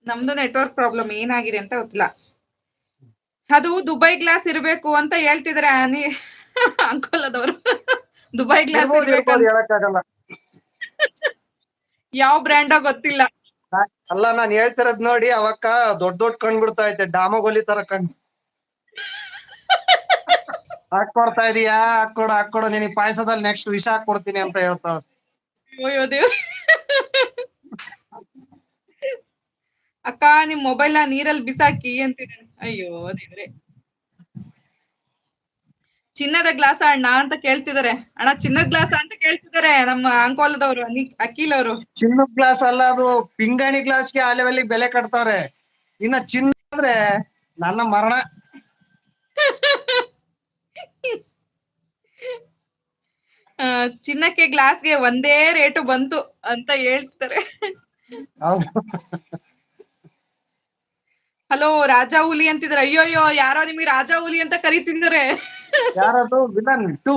ನಮ್ದು network problem ಏನಾಗಿದೆ ಅಂತ ಗೊತ್ತಿಲ್ಲ. ಅದು ದುಬೈ ಗ್ಲಾಸ್ ಇರ್ಬೇಕು ಅಂತ ಹೇಳ್ತಿದಾರೆ ಅಂಕೋಲದವರು. ದುಬೈ ಗ್ಲಾಸ್ ಇರ್ಬೋದು ಇರ್ಬೇಕಂತ. ಹೇಳಕ್ಕಾಗಲ್ಲ. ಯಾವ ಬ್ರ್ಯಾಂಡೋ ಗೊತ್ತಿಲ್ಲ. ಅಲ್ಲ ನಾನ್ ಹೇಳ್ತಿರೋದ್ ನೋಡಿ ಅವಕ್ಕ ದೊಡ್ಡ ಕಣ್ ಬಿಡ್ತಾ ಐತೆ, ಡಾಮಗೋಲಿ ತರ ಕಣ್. ಹಾಕೊಡ್ತಾ ಇದೀಯಾ, ಹಾಕೊಡು ನಿನಗೆ ಪಾಯಸದಲ್ಲಿ ನೆಕ್ಸ್ಟ್ ವಿಷ ಹಾಕೊಡ್ತೀನಿ ಅಂತ ಹೇಳ್ತಾಳ. ಅಯ್ಯೋ ದೇವ್ರೆ. ಅಕ್ಕ ನಿಮ್ ಮೊಬೈಲ್ ನ ನೀರಲ್ಲಿ ಬಿಸಾಕಿ ಅಂತಿದ್ದಾನೆ. ಅಯ್ಯೋ ದೇವ್ರೆ. ಚಿನ್ನದ ಗ್ಲಾಸ್ ಅಣ್ಣ ಅಂತ ಕೇಳ್ತಿದಾರೆ. ಅಣ್ಣ ಚಿನ್ನದ ಗ್ಲಾಸ್ ಅಂತ ಕೇಳ್ತಿದಾರೆ ನಮ್ಮ ಅಂಕೋಲದವರು, ಅಖಿಲ್ ಅವರು. ಚಿನ್ನದ ಗ್ಲಾಸ್ ಅಲ್ಲ, ಅದು ಪಿಂಗಾಣಿ ಗ್ಲಾಸ್ಗೆ ಆ ಲೆವೆಲ್ ಬೆಲೆ ಕಟ್ತಾವ್ರೆ. ಇನ್ನ ಚಿನ್ನ ಅಂದ್ರೆ ನನ್ನ ಮರಣ. ಚಿನ್ನಕ್ಕೆ ಗ್ಲಾಸ್ಗೆ ಒಂದೇ ರೇಟು ಬಂತು ಅಂತ ಹೇಳ್ತಾರೆ. ಹೌದು. ಹಲೋ ರಾಜಾ ಹುಲಿ ಅಂತಿದಾರೆ. ಅಯ್ಯೋ ಯಾರೋ ನಿಮ್ಗೆ ರಾಜಾ ಹುಲಿ ಅಂತ ಕರಿತಿದ್ದಾರೆ. ಯಾರದು ವಿಲನ್ 2.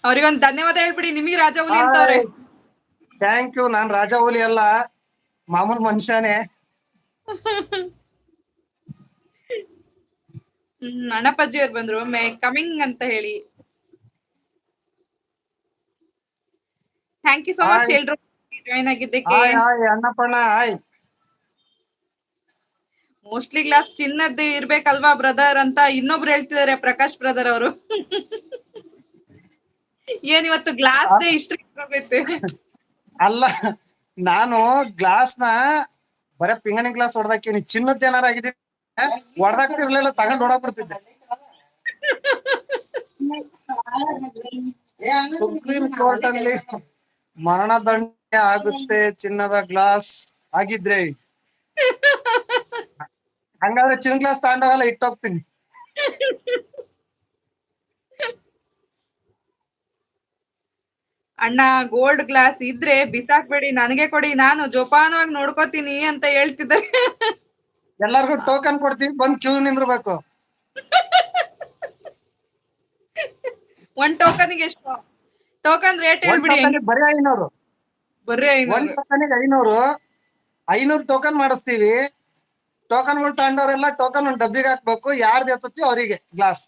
ಅವ್ರಿಗೊಂದು ಧನ್ಯವಾದ ಹೇಳ್ಬಿಡಿ, ನಿಮಗೆ ರಾಜಾ ಹುಲಿ ಅಂತವ್ರೆ. Thank you. ನಾನ್ ರಾಜಾ ಹುಲಿ ಅಲ್ಲ, ಮಾಮೂಲ್ ಮನುಷ್ಯನೇ. ಅಣ್ಣಪ್ಪಾಜಿ ಅವ್ರು ಬಂದ್ರು, ಕಮಿಂಗ್ ಅಂತ ಹೇಳಿ. ಥ್ಯಾಂಕ್ ಯು ಸೋ ಮಚ್ ಎಲ್ರು ಜಾಯ್ನ್ ಆಗಿದ್ದಕ್ಕೆ. ಅಣ್ಣಪ್ಪಣ್ಣ ಹಾಯ್. ಮೋಸ್ಟ್ಲಿ ಗ್ಲಾಸ್ ಚಿನ್ನದ್ದು ಇರ್ಬೇಕಲ್ವಾ ಬ್ರದರ್ ಅಂತ ಇನ್ನೊಬ್ರು ಹೇಳ್ತಿದಾರೆ, ಪ್ರಕಾಶ್ ಬ್ರದರ್ ಅವರು. ಏನ್ ಇವತ್ತು ಗ್ಲಾಸ್ ಇಷ್ಟ ಹೋಗೈತೆ. ಅಲ್ಲ, ನಾನು ಗ್ಲಾಸ್ ನ ಬರೇ ಪಿಂಗಣಿ ಗ್ಲಾಸ್ ಹೊಡೆದಾಕಿನಿ. ಚಿನ್ನದ ಏನಾರ ಆಗಿದ್ದೀನಿ ಹೊಡೆದಾಕ್ತಿರ್ಲಿಲ್ಲ, ತಗೊಂಡ್ ಹೊಡಾಕ್ಬಿಡ್ತಿದ್ದೆ. ಸುಪ್ರೀಂ ಕೋರ್ಟ್ ಅಲ್ಲಿ ಮರಣದಂಡನೆ ಆಗುತ್ತೆ ಚಿನ್ನದ ಗ್ಲಾಸ್ ಆಗಿದ್ರೆ. ಹಂಗಾದ್ರೆ ಚಿನ್ನ ಗ್ಲಾಸ್ ತಗೊಂಡೋಗಲ್ಲ, ಇಟ್ಟೋಗ್ತೀನಿ. ಅಣ್ಣ ಗೋಲ್ಡ್ ಗ್ಲಾಸ್ ಇದ್ರೆ ಬಿಸಾಕ್ಬೇಡಿ, ನನಗೆ ಕೊಡಿ, ನಾನು ಜೋಪಾನವಾಗಿ ನೋಡ್ಕೋತೀನಿ ಅಂತ ಹೇಳ್ತಿದ್ದಾರೆ. ಎಲ್ಲಾರ್ಗು ಟೋಕನ್ ಕೊಡ್ತೀವಿ, ಬಂದ್ ಕ್ಯೂ ನಿಂದ್ರಬೇಕು. ಒಂದ್ ಟೋಕನ್ಗೆ ಎಷ್ಟು? ಟೋಕನ್ ರೇಟ್ ಹೇಳ್ಬಿಡಿ. ಬರೀ 500. ಬರೀ 500. ಟೋಕನ್ಗೆ 500. 500 ಟೋಕನ್ ಮಾಡಿಸ್ತೀವಿ. ಟೋಕನ್ಗಳು ತಗೊಂಡವ್ರೆಲ್ಲ ಟೋಕನ್ ಒಂದ್ ಡಬ್ಬಿಗೆ ಹಾಕ್ಬೇಕು. ಯಾರ್ದು ಎತ್ತುತ್ತೀವಿ ಅವರಿಗೆ ಗ್ಲಾಸ್.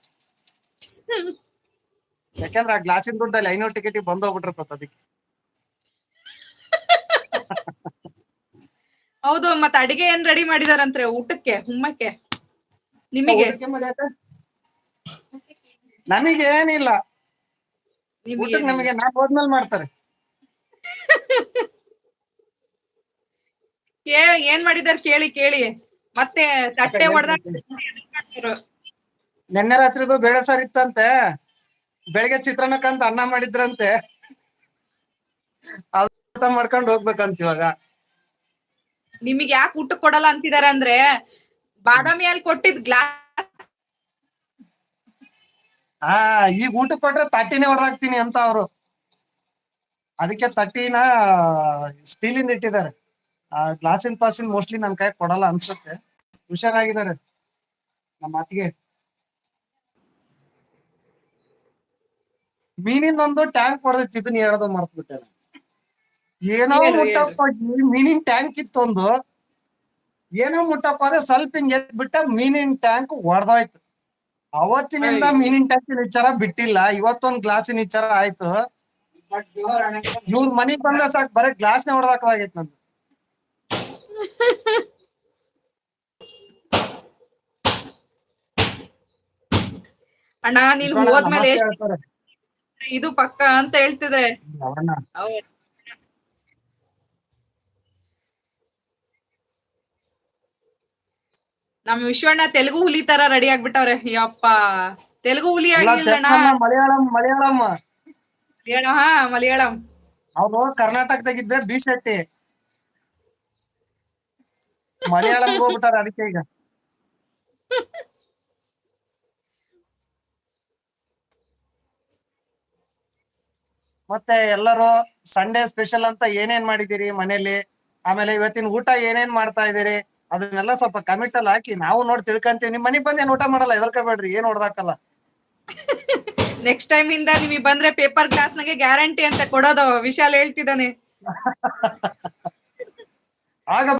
ಯಾಕಂದ್ರೆ ಆ ಗ್ಲಾಸಿನ ದುಡ್ಡಲ್ಲಿ 500 ಟಿಕೆಟ್ ಬಂದ್ ಹೋಗ್ಬಿಟ್ಟಿರ್ತದ ಅದಕ್ಕೆ. ಹೌದು, ಮತ್ತೆ ಅಡಿಗೆ ಏನ್ ರೆಡಿ ಮಾಡಿದಾರಂದ್ರೆ ಊಟಕ್ಕೆ ಹುಮ್ಮಕ್ಕೆ ನಿಮಗೆ? ನಮಗೆ ಏನಿಲ್ಲ, ಊಟಕ್ಕೆ ನಮಗೆ ನಾ ಹೋದ್ಮೇಲೆ ಮಾಡ್ತಾರೆ. ಏನ್ ಮಾಡಿದಾರೆ ಕೇಳಿ ಮತ್ತೆ ತಟ್ಟೆ ಹೊಡೆದ. ನೆನ್ನೆ ರಾತ್ರಿದು ಬೇಳೆ ಸಾರು ಇತ್ತಂತೆ, ಬೆಳಗ್ಗೆ ಚಿತ್ರಾನ್ನಕ್ಕಂತ ಅನ್ನ ಮಾಡಿದ್ರಂತೆ. ಊಟ ಮಾಡ್ಕೊಂಡು ಹೋಗ್ಬೇಕಂತ ಇವಾಗ. ನಿಮಗೆ ಯಾಕೆ ಊಟ ಕೊಡಲ್ಲ ಅಂತಿದಾರೆ ಅಂದ್ರೆ, ಬಾದಾಮಿ ಅಲ್ಲಿ ಕೊಟ್ಟಿದ್ ಗ್ಲಾಸ್. ಈಗ ಊಟ ಕೊಟ್ರೆ ತಟ್ಟಿನೇ ಹೊಡೆದಾಕ್ತೀನಿ ಅಂತ ಅವರು. ಅದಕ್ಕೆ ತಟ್ಟಿನ ಸ್ಟೀಲಿಂದ ಇಟ್ಟಿದ್ದಾರೆ. ಗ್ಲಾಸಿನ ಪಾಸಿನ ಮೋಸ್ಟ್ಲಿ ನನ್ ಕೈ ಕೊಡಲ್ಲ ಅನ್ಸುತ್ತೆ. ಹುಷಾರಾಗಿದ್ದಾರೆ ನಮ್ಮ ಅತ್ತಿಗೆ. ಮೀನಿಂದೊಂದು ಟ್ಯಾಂಕ್ ಹೊಡೆದಿತ್ತು, ಇದನ್ನ ಹೇಳೋದು ಮರ್ತ್ಬಿಟ್ಟೆ. ಏನೋ ಮುಟ್ಟಪ್ಪ, ಮೀನಿನ ಟ್ಯಾಂಕ್ ಇತ್ತೊಂದು, ಏನೋ ಮುಟ್ಟಪ್ಪ ಅದೇ ಸ್ವಲ್ಪ ಹಿಂಗ್ ಎತ್ ಬಿಟ್ಟ ಮೀನಿನ ಟ್ಯಾಂಕ್ ಹೊಡೆದೋಯ್ತು. ಅವತ್ತಿನಿಂದ ಮೀನಿನ ಟ್ಯಾಂಕಿನ ವಿಚಾರ ಬಿಟ್ಟಿಲ್ಲ. ಇವತ್ತೊಂದ್ ಗ್ಲಾಸಿನ ವಿಚಾರ ಆಯ್ತು. ಇವ್ರ ಮನಿಗ್ ಬಂದ್ರೆ ಸಾಕು, ಬರೀ ಗ್ಲಾಸ್ನೇ ಹೊಡೆದಾಕಲಾಗೈತೆ ನಂದು. ಅಣ್ಣ ನೀನ್ ಹೋದ್ಮೇಲೆ ಇದು ಪಕ್ಕ ಅಂತ ಹೇಳ್ತಿದೆ. ನಮ್ ವಿಶ್ವಣ್ಣ ತೆಲುಗು ಹುಲಿ ತರ ರೆಡಿ ಆಗ್ಬಿಟ್ಟವ್ರೆ. ಯಪ್ಪ, ತೆಲುಗು ಹುಲಿ ಆಗಿಲ್ಲಣ್ಣ, ಮಲಯಾಳಂ. ಮಲಯಾಳಂ. ಅವ್ರು ಕರ್ನಾಟಕದಾಗಿದ್ರೆ ಬಿ ಶೆಟ್ಟಿ, ಮಲಯಾಳಂಗೆ ಹೋಗ್ಬಿಟ್ಟಾರೆ. ಅದಕ್ಕೆ ಈಗ ಮತ್ತೆ ಎಲ್ಲರೂ ಸಂಡೇ ಸ್ಪೆಷಲ್ ಅಂತ ಏನೇನ್ ಮಾಡಿದಿರಿ ಮನೇಲಿ, ಆಮೇಲೆ ಇವತ್ತಿನ ಊಟ ಏನೇನ್ ಮಾಡ್ತಾ ಇದೀರಿ, ಅದನ್ನೆಲ್ಲ ಸ್ವಲ್ಪ ಕಮೆಂಟ್ ಅಲ್ಲಿ ಹಾಕಿ, ನಾವು ನೋಡಿ ತಿಳ್ಕಂತೀವಿ. ನಿಮ್ ಮನೆಗ್ ಬಂದ್ ಏನ್ ಊಟ ಮಾಡಲ್ಲ, ಹೆದರ್ಕೋಬೇಡ್ರಿ, ಏನ್ ಹೊಡ್ದಾಕಲ್ಲ. ನೆಕ್ಸ್ಟ್ ಟೈಮ್ ಇಂದ ನಿಮಗೆ ಬಂದ್ರೆ ಪೇಪರ್ ಗ್ಲಾಸ್ ನಾಗೆ ಗ್ಯಾರಂಟಿ ಅಂತ ಕೊಡೋದು ವಿಶಾಲ್ ಹೇಳ್ತಿದ್ದಾನೆ. ಆಗ